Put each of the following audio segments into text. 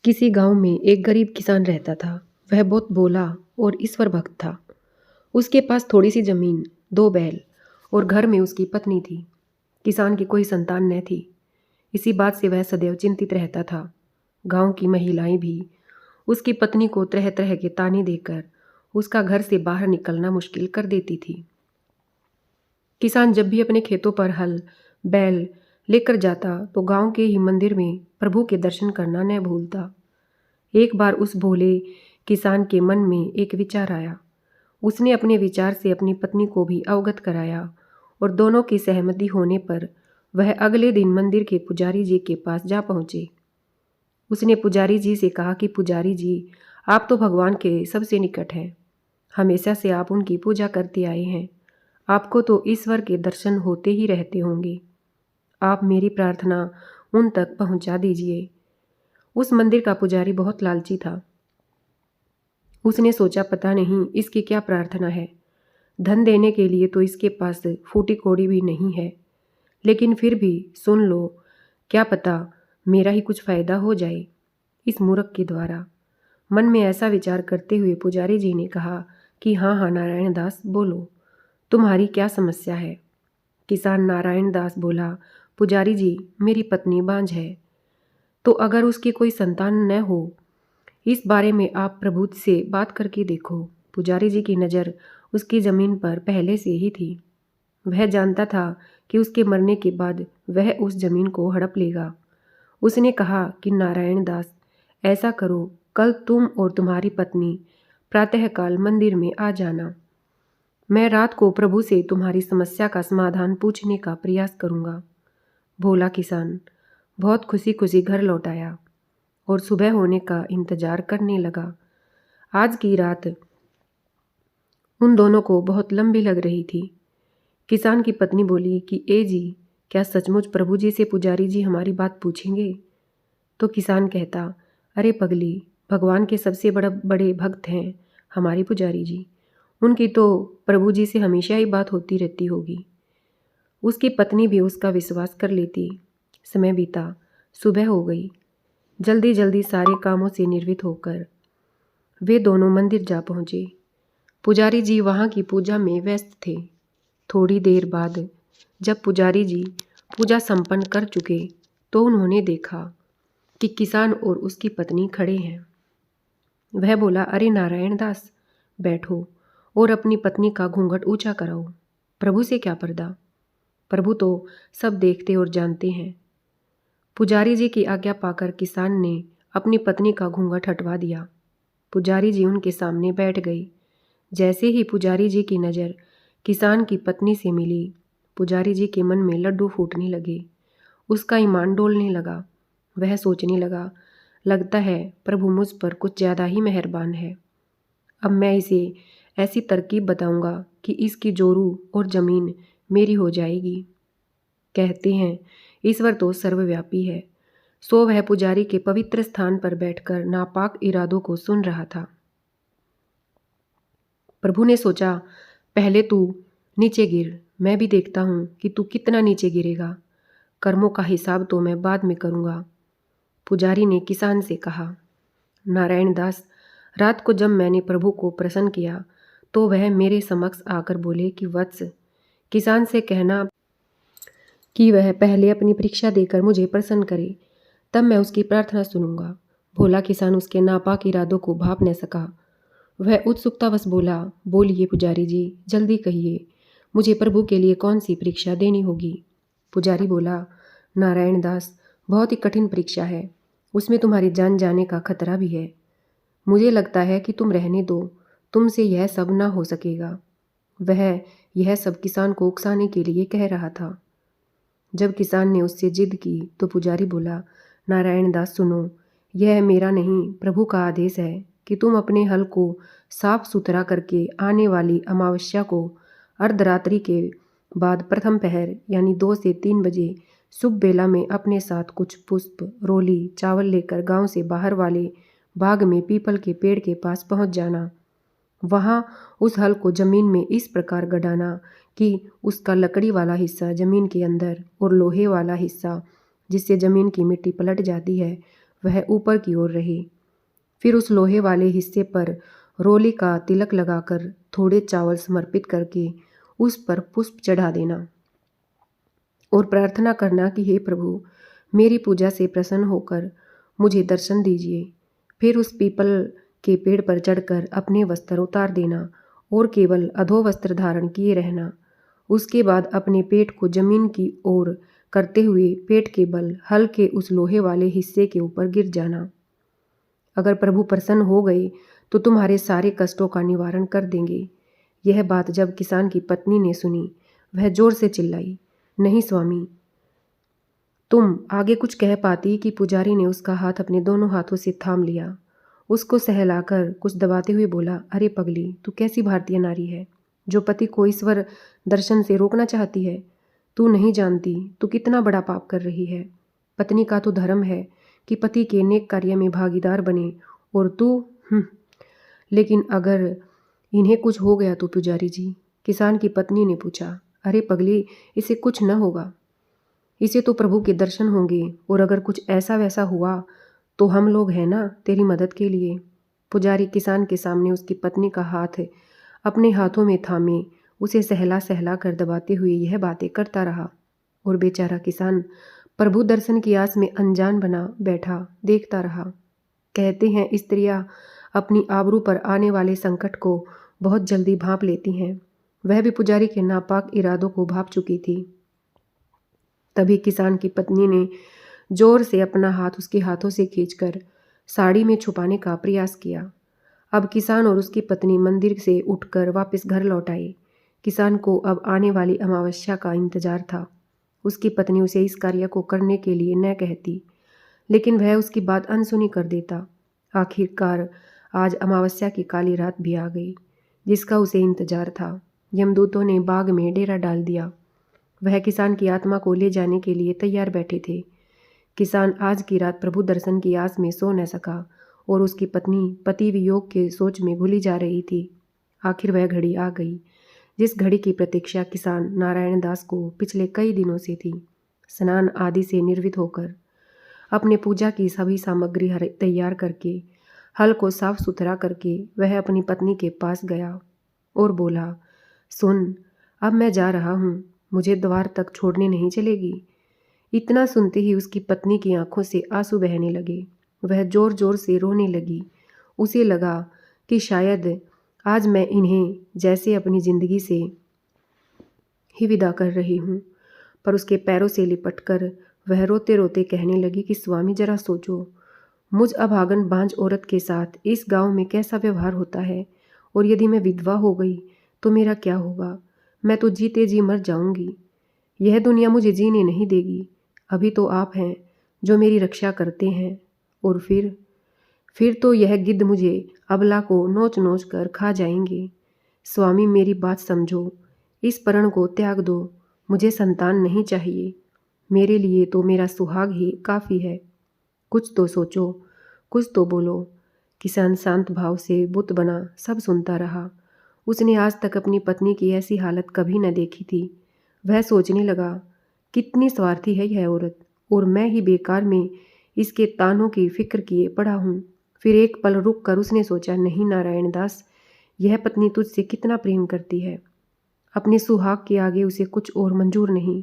किसी गांव में एक गरीब किसान रहता था। वह बहुत भोला और ईश्वर भक्त था। उसके पास थोड़ी सी जमीन, दो बैल और घर में उसकी पत्नी थी। किसान की कोई संतान न थी। इसी बात से वह सदैव चिंतित रहता था। गांव की महिलाएं भी उसकी पत्नी को तरह तरह के ताने देकर उसका घर से बाहर निकलना मुश्किल कर देती थी। किसान जब भी अपने खेतों पर हल बैल लेकर जाता तो गांव के ही मंदिर में प्रभु के दर्शन करना न भूलता। एक बार उस भोले किसान के मन में एक विचार आया। उसने अपने विचार से अपनी पत्नी को भी अवगत कराया और दोनों की सहमति होने पर वह अगले दिन मंदिर के पुजारी जी के पास जा पहुंचे। उसने पुजारी जी से कहा कि पुजारी जी, आप तो भगवान के सबसे निकट हैं। हमेशा से आप उनकी पूजा करते आए हैं। आपको तो ईश्वर के दर्शन होते ही रहते होंगे। आप मेरी प्रार्थना उन तक पहुंचा दीजिए। उस मंदिर का पुजारी बहुत लालची था। उसने सोचा, पता नहीं इसकी क्या प्रार्थना है। धन देने के लिए तो इसके पास फूटी कौड़ी भी नहीं है, लेकिन फिर भी सुन लो, क्या पता मेरा ही कुछ फायदा हो जाए इस मूर्ख के द्वारा। मन में ऐसा विचार करते हुए पुजारी जी ने कहा कि हाँ हाँ नारायण दास, बोलो, तुम्हारी क्या समस्या है। किसान नारायण दास बोला, पुजारी जी, मेरी पत्नी बांझ है, तो अगर उसकी कोई संतान न हो, इस बारे में आप प्रभु से बात करके देखो। पुजारी जी की नज़र उसकी ज़मीन पर पहले से ही थी। वह जानता था कि उसके मरने के बाद वह उस जमीन को हड़प लेगा। उसने कहा कि नारायण दास, ऐसा करो, कल तुम और तुम्हारी पत्नी प्रातःकाल मंदिर में आ जाना। मैं रात को प्रभु से तुम्हारी समस्या का समाधान पूछने का प्रयास करूंगा। भोला किसान बहुत खुशी खुशी घर लौट आया और सुबह होने का इंतजार करने लगा। आज की रात उन दोनों को बहुत लंबी लग रही थी। किसान की पत्नी बोली कि ए जी, क्या सचमुच प्रभु जी से पुजारी जी हमारी बात पूछेंगे? तो किसान कहता, अरे पगली, भगवान के सबसे बड़े भक्त हैं हमारे पुजारी जी। उनकी तो प्रभु जी से हमेशा ही बात होती रहती होगी। उसकी पत्नी भी उसका विश्वास कर लेती। समय बीता, सुबह हो गई। जल्दी जल्दी सारे कामों से निर्वित होकर वे दोनों मंदिर जा पहुँचे। पुजारी जी वहाँ की पूजा में व्यस्त थे। थोड़ी देर बाद जब पुजारी जी पूजा संपन्न कर चुके तो उन्होंने देखा कि किसान और उसकी पत्नी खड़े हैं। वह बोला, अरे नारायण दास, बैठो और अपनी पत्नी का घूंघट ऊंचा कराओ। प्रभु से क्या पर्दा, प्रभु तो सब देखते और जानते हैं। पुजारी जी की आज्ञा पाकर किसान ने अपनी पत्नी का घूंघट हटवा दिया। पुजारी जी उनके सामने बैठ गई। जैसे ही पुजारी जी की नज़र किसान की पत्नी से मिली, पुजारी जी के मन में लड्डू फूटने लगे। उसका ईमान डोलने लगा। वह सोचने लगा, लगता है प्रभु मुझ पर कुछ ज़्यादा ही मेहरबान है। अब मैं इसे ऐसी तरकीब बताऊंगा कि इसकी जोरू और ज़मीन मेरी हो जाएगी। कहते हैं ईश्वर तो सर्वव्यापी है। सो वह पुजारी के पवित्र स्थान पर बैठकर नापाक इरादों को सुन रहा था। प्रभु ने सोचा, पहले तू नीचे गिर, मैं भी देखता हूँ कि तू कितना नीचे गिरेगा। कर्मों का हिसाब तो मैं बाद में करूँगा। पुजारी ने किसान से कहा, नारायण दास, रात को जब मैंने प्रभु को प्रसन्न किया तो वह मेरे समक्ष आकर बोले कि वत्स, किसान से कहना कि वह पहले अपनी परीक्षा देकर मुझे प्रसन्न करे, तब मैं उसकी प्रार्थना सुनूंगा। भोला किसान उसके नापाक इरादों को भाप न सका। वह उत्सुकतावश बोला, बोलिए पुजारी जी, जल्दी कहिए, मुझे प्रभु के लिए कौन सी परीक्षा देनी होगी। पुजारी बोला, नारायण दास, बहुत ही कठिन परीक्षा है। उसमें तुम्हारी जान जाने का खतरा भी है। मुझे लगता है कि तुम रहने दो, तुमसे यह सब ना हो सकेगा। वह यह सब किसान को उकसाने के लिए कह रहा था। जब किसान ने उससे जिद की तो पुजारी बोला, नारायण दास सुनो, यह मेरा नहीं प्रभु का आदेश है कि तुम अपने हल को साफ सुथरा करके आने वाली अमावस्या को अर्धरात्रि के बाद प्रथम पहर यानी 2 से 3 बजे शुभ बेला में अपने साथ कुछ पुष्प, रोली, चावल लेकर गांव से बाहर वाले बाग में पीपल के पेड़ के पास पहुंच जाना। वहां उस हल को जमीन में इस प्रकार गड़ाना कि उसका लकड़ी वाला हिस्सा जमीन के अंदर और लोहे वाला हिस्सा, जिससे जमीन की मिट्टी पलट जाती है, वह ऊपर की ओर रहे। फिर उस लोहे वाले हिस्से पर रोली का तिलक लगाकर थोड़े चावल समर्पित करके उस पर पुष्प चढ़ा देना और प्रार्थना करना कि हे प्रभु, मेरी पूजा से प्रसन्न होकर मुझे दर्शन दीजिए। फिर उस पीपल के पेड़ पर चढ़कर अपने वस्त्र उतार देना और केवल अधो वस्त्र धारण किए रहना। उसके बाद अपने पेट को जमीन की ओर करते हुए पेट के बल हल के उस लोहे वाले हिस्से के ऊपर गिर जाना। अगर प्रभु प्रसन्न हो गए तो तुम्हारे सारे कष्टों का निवारण कर देंगे। यह बात जब किसान की पत्नी ने सुनी, वह जोर से चिल्लाई, नहीं स्वामी, तुम आगे कुछ कह पाती कि पुजारी ने उसका हाथ अपने दोनों हाथों से थाम लिया। उसको सहलाकर कुछ दबाते हुए बोला, अरे पगली, तू कैसी भारतीय नारी है जो पति को ईश्वर दर्शन से रोकना चाहती है। तू नहीं जानती तू कितना बड़ा पाप कर रही है। पत्नी का तो धर्म है कि पति के नेक कार्य में भागीदार बने, और तू लेकिन अगर इन्हें कुछ हो गया तो पुजारी जी, किसान की पत्नी ने पूछा। अरे पगली, इसे कुछ न होगा, इसे तो प्रभु के दर्शन होंगे, और अगर कुछ ऐसा वैसा हुआ तो हम लोग हैं ना तेरी मदद के लिए। पुजारी किसान के सामने उसकी पत्नी का हाथ अपने हाथों में थामे उसे सहला सहला कर दबाते हुए यह बातें करता रहा, और बेचारा किसान प्रभु दर्शन की आस में अनजान बना बैठा देखता रहा। कहते हैं स्त्रियां अपनी आबरू पर आने वाले संकट को बहुत जल्दी भांप लेती हैं। वह भी पुजारी के नापाक इरादों को भांप चुकी थी। तभी किसान की पत्नी ने जोर से अपना हाथ उसके हाथों से खींचकर साड़ी में छुपाने का प्रयास किया। अब किसान और उसकी पत्नी मंदिर से उठकर वापस घर लौट आए। किसान को अब आने वाली अमावस्या का इंतजार था। उसकी पत्नी उसे इस कार्य को करने के लिए न कहती, लेकिन वह उसकी बात अनसुनी कर देता। आखिरकार आज अमावस्या की काली रात भी आ गई, जिसका उसे इंतजार था। यमदूतों ने बाग में डेरा डाल दिया। वह किसान की आत्मा को ले जाने के लिए तैयार बैठे थे। किसान आज की रात प्रभु दर्शन की आस में सो न सका, और उसकी पत्नी पति वियोग के सोच में भूली जा रही थी। आखिर वह घड़ी आ गई जिस घड़ी की प्रतीक्षा किसान नारायण दास को पिछले कई दिनों से थी। स्नान आदि से निर्वित होकर अपने पूजा की सभी सामग्री तैयार करके हल को साफ सुथरा करके वह अपनी पत्नी के पास गया और बोला, सुन, अब मैं जा रहा हूँ, मुझे द्वार तक छोड़ने नहीं चलेगी। इतना सुनते ही उसकी पत्नी की आंखों से आंसू बहने लगे। वह जोर जोर से रोने लगी। उसे लगा कि शायद आज मैं इन्हें जैसे अपनी जिंदगी से ही विदा कर रही हूँ। पर उसके पैरों से लिपटकर वह रोते रोते कहने लगी कि स्वामी, जरा सोचो, मुझ अभागन बांझ औरत के साथ इस गांव में कैसा व्यवहार होता है, और यदि मैं विधवा हो गई तो मेरा क्या होगा। मैं तो जीते जी मर जाऊंगी। यह दुनिया मुझे जीने नहीं देगी। अभी तो आप हैं जो मेरी रक्षा करते हैं, और फिर तो यह गिद्ध मुझे अबला को नोच नोच कर खा जाएंगे। स्वामी, मेरी बात समझो, इस प्रण को त्याग दो। मुझे संतान नहीं चाहिए। मेरे लिए तो मेरा सुहाग ही काफ़ी है। कुछ तो सोचो, कुछ तो बोलो। किसान शांत भाव से बुत बना सब सुनता रहा। उसने आज तक अपनी पत्नी की ऐसी हालत कभी न देखी थी। वह सोचने लगा, कितनी स्वार्थी है यह औरत, और मैं ही बेकार में इसके तानों की फिक्र किए पड़ा हूँ। फिर एक पल रुक कर उसने सोचा, नहीं नारायण दास, यह पत्नी तुझसे कितना प्रेम करती है। अपने सुहाग के आगे उसे कुछ और मंजूर नहीं,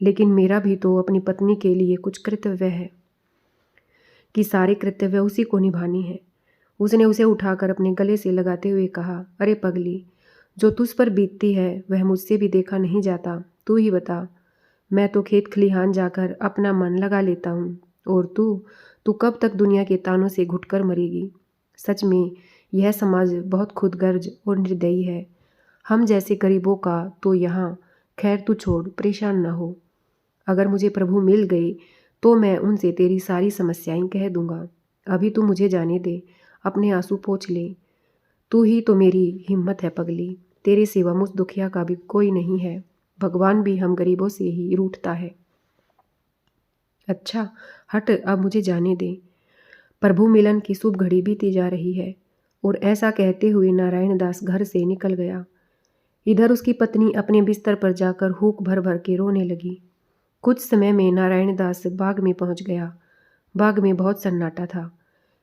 लेकिन मेरा भी तो अपनी पत्नी के लिए कुछ कर्तव्य है कि सारे कर्तव्य उसी को निभानी है। उसने उसे उठाकर अपने गले से लगाते हुए कहा, अरे पगली, जो तुझ पर बीतती है वह मुझसे भी देखा नहीं जाता। तू ही बता, मैं तो खेत खलिहान जाकर अपना मन लगा लेता हूँ, और तू कब तक दुनिया के तानों से घुटकर मरेगी। सच में यह समाज बहुत खुदगर्ज और निर्दयी है। हम जैसे गरीबों का तो यहाँ खैर तू छोड़, परेशान न हो। अगर मुझे प्रभु मिल गए तो मैं उनसे तेरी सारी समस्याएं कह दूंगा। अभी तू मुझे जाने दे, अपने आंसू पोंछ ले। तू ही तो मेरी हिम्मत है पगली। तेरे सिवा मुझ दुखिया का भी कोई नहीं है। भगवान भी हम गरीबों से ही रूठता है। अच्छा हट, अब मुझे जाने दे। प्रभु मिलन की शुभ घड़ी बीती जा रही है। और ऐसा कहते हुए नारायण दास घर से निकल गया। इधर उसकी पत्नी अपने बिस्तर पर जाकर हूक भर भर के रोने लगी। कुछ समय में नारायण दास बाग में पहुंच गया। बाग में बहुत सन्नाटा था।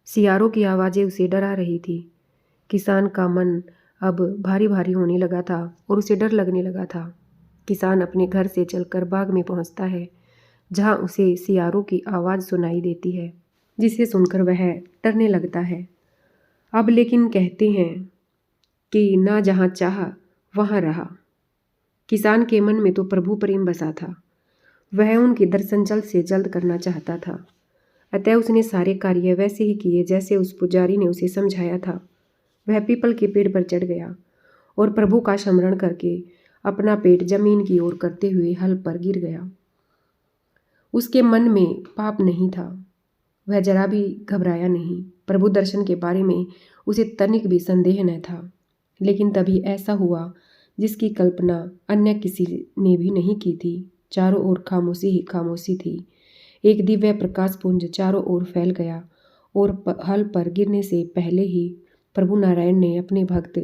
सियारों की आवाज़ें उसे डरा रही थी। किसान का मन अब भारी भारी होने लगा था और उसे डर लगने लगा था। किसान अपने घर से चलकर बाग में पहुंचता है, जहां उसे सियारों की आवाज़ सुनाई देती है, जिसे सुनकर वह डरने लगता है। अब लेकिन कहते हैं कि ना जहाँ चाहा वहाँ रहा। किसान के मन में तो प्रभु प्रेम बसा था। वह उनके दर्शन जल्द से जल्द करना चाहता था। अतः उसने सारे कार्य वैसे ही किए जैसे उस पुजारी ने उसे समझाया था। वह पीपल के पेड़ पर चढ़ गया और प्रभु का स्मरण करके अपना पेट जमीन की ओर करते हुए हल पर गिर गया। उसके मन में पाप नहीं था। वह जरा भी घबराया नहीं। प्रभु दर्शन के बारे में उसे तनिक भी संदेह न था। लेकिन तभी ऐसा हुआ जिसकी कल्पना अन्य किसी ने भी नहीं की थी। चारों ओर खामोशी ही खामोशी थी। एक दिव्य प्रकाश पुंज चारों ओर फैल गया और हल पर गिरने से पहले ही प्रभु नारायण ने अपने भक्त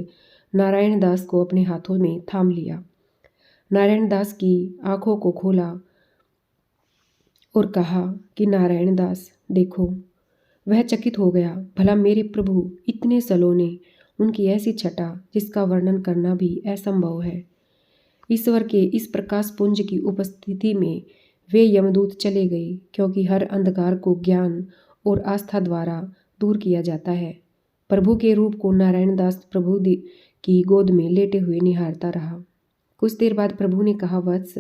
नारायण दास को अपने हाथों में थाम लिया। नारायण दास की आंखों को खोला और कहा कि नारायण दास देखो। वह चकित हो गया। भला मेरे प्रभु इतने सलोने, उनकी ऐसी छटा जिसका वर्णन करना भी असंभव है। ईश्वर के इस प्रकाश पुंज की उपस्थिति में वे यमदूत चले गए, क्योंकि हर अंधकार को ज्ञान और आस्था द्वारा दूर किया जाता है। प्रभु के रूप को नारायण दास प्रभु की गोद में लेटे हुए निहारता रहा। कुछ देर बाद प्रभु ने कहा, वत्स,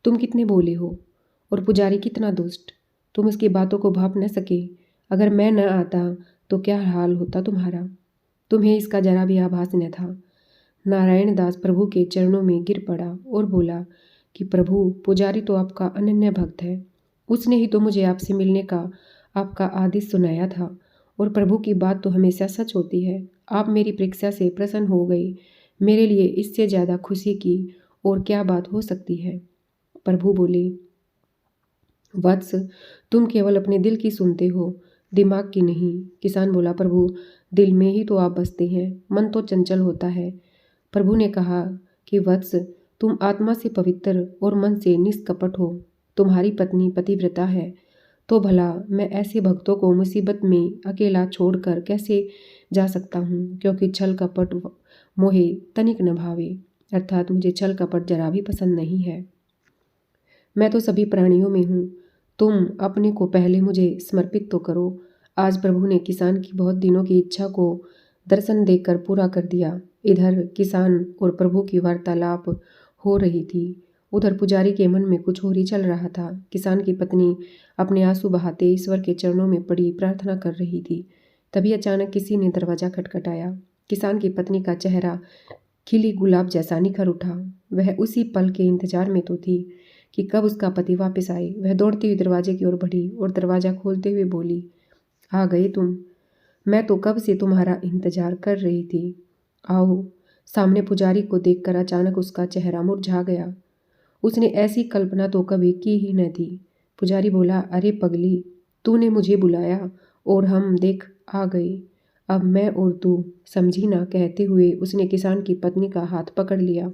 तुम कितने भोले हो और पुजारी कितना दुष्ट। तुम उसकी बातों को भाप न सके। अगर मैं न आता तो क्या हाल होता तुम्हारा। तुम्हें इसका जरा भी आभास न था। नारायण दास प्रभु के चरणों में गिर पड़ा और बोला कि प्रभु, पुजारी तो आपका अनन्य भक्त है। उसने ही तो मुझे आपसे मिलने का आपका आदेश सुनाया था और प्रभु की बात तो हमेशा सच होती है। आप मेरी परीक्षा से प्रसन्न हो गई। मेरे लिए इससे ज़्यादा खुशी की और क्या बात हो सकती है। प्रभु बोले, वत्स, तुम केवल अपने दिल की सुनते हो, दिमाग की नहीं। किसान बोला, प्रभु, दिल में ही तो आप बसते हैं, मन तो चंचल होता है। प्रभु ने कहा कि वत्स, तुम आत्मा से पवित्र और मन से निष्कपट हो। तुम्हारी पत्नी पतिव्रता है, तो भला मैं ऐसे भक्तों को मुसीबत में अकेला छोड़कर कैसे जा सकता हूँ, क्योंकि छल कपट मोहे तनिक न भावे। अर्थात मुझे छल कपट जरा भी पसंद नहीं है। मैं तो सभी प्राणियों में हूँ। तुम अपने को पहले मुझे समर्पित तो करो। आज प्रभु ने किसान की बहुत दिनों की इच्छा को दर्शन देकर पूरा कर दिया। इधर किसान और प्रभु की वार्तालाप हो रही थी, उधर पुजारी के मन में कुछ और ही चल रहा था। किसान की पत्नी अपने आंसू बहाते ईश्वर के चरणों में पड़ी प्रार्थना कर रही थी। तभी अचानक किसी ने दरवाजा खटखटाया। किसान की पत्नी का चेहरा खिली गुलाब जैसा निखर उठा। वह उसी पल के इंतजार में तो थी कि कब उसका पति वापस आए। वह दौड़ती हुई दरवाजे की ओर बढ़ी और दरवाजा खोलते हुए बोली, आ गए तुम। मैं तो कब से तुम्हारा इंतजार कर रही थी। आओ। सामने पुजारी को देखकर अचानक उसका चेहरा मुरझा गया। उसने ऐसी कल्पना तो कभी की ही न थी। पुजारी बोला, अरे पगली, तूने मुझे बुलाया और हम देख आ गए। अब मैं और तू, समझी ना। कहते हुए उसने किसान की पत्नी का हाथ पकड़ लिया।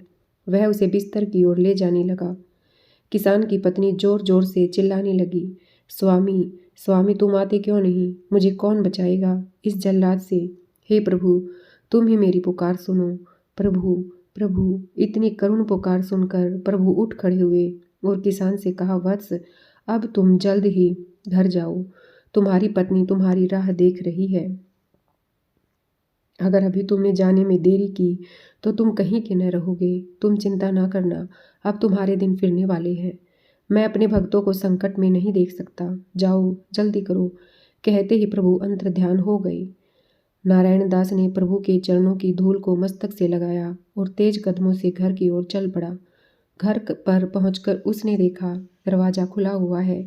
वह उसे बिस्तर की ओर ले जाने लगा। किसान की पत्नी जोर जोर से चिल्लाने लगी, स्वामी, स्वामी, तुम आते क्यों नहीं। मुझे कौन बचाएगा इस जल्लाद से। हे प्रभु, तुम ही मेरी पुकार सुनो। प्रभु, प्रभु। इतनी करुण पुकार सुनकर प्रभु उठ खड़े हुए और किसान से कहा, वत्स, अब तुम जल्द ही घर जाओ। तुम्हारी पत्नी तुम्हारी राह देख रही है। अगर अभी तुमने जाने में देरी की तो तुम कहीं के न रहोगे। तुम चिंता ना करना, अब तुम्हारे दिन फिरने वाले हैं। मैं अपने भक्तों को संकट में नहीं देख सकता। जाओ, जल्दी करो। कहते ही प्रभु अंतर्ध्यान हो गए। नारायण दास ने प्रभु के चरणों की धूल को मस्तक से लगाया और तेज कदमों से घर की ओर चल पड़ा। घर पर पहुंचकर उसने देखा दरवाजा खुला हुआ है।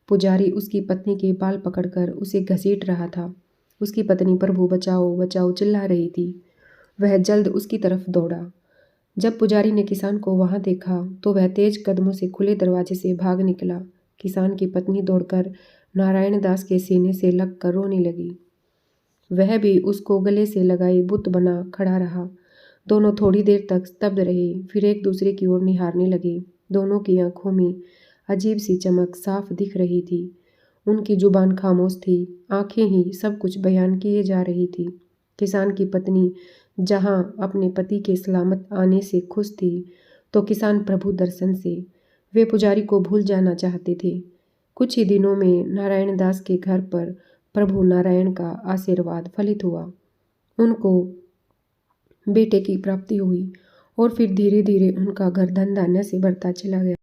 पुजारी उसकी पत्नी के बाल पकड़कर उसे घसीट रहा था। उसकी पत्नी प्रभु बचाओ बचाओ चिल्ला रही थी। वह जल्द उसकी तरफ दौड़ा। जब पुजारी ने किसान को वहां देखा तो वह तेज कदमों से खुले दरवाजे से भाग निकला। किसान की पत्नी दौड़कर नारायण दास के सीने से लगकर रोने लगी। वह भी उसको गले से लगाई बुत बना खड़ा रहा। दोनों थोड़ी देर तक स्तब्ध रहे, फिर एक दूसरे की ओर निहारने लगे। दोनों की आंखों में अजीब सी चमक साफ दिख रही थी। उनकी जुबान खामोश थी, आंखें ही सब कुछ बयान किए जा रही थी। किसान की पत्नी जहां अपने पति के सलामत आने से खुश थी, तो किसान प्रभु दर्शन से वे पुजारी को भूल जाना चाहते थे। कुछ ही दिनों में नारायण दास के घर पर प्रभु नारायण का आशीर्वाद फलित हुआ। उनको बेटे की प्राप्ति हुई और फिर धीरे धीरे उनका घर धन धान्य से भरता चला गया।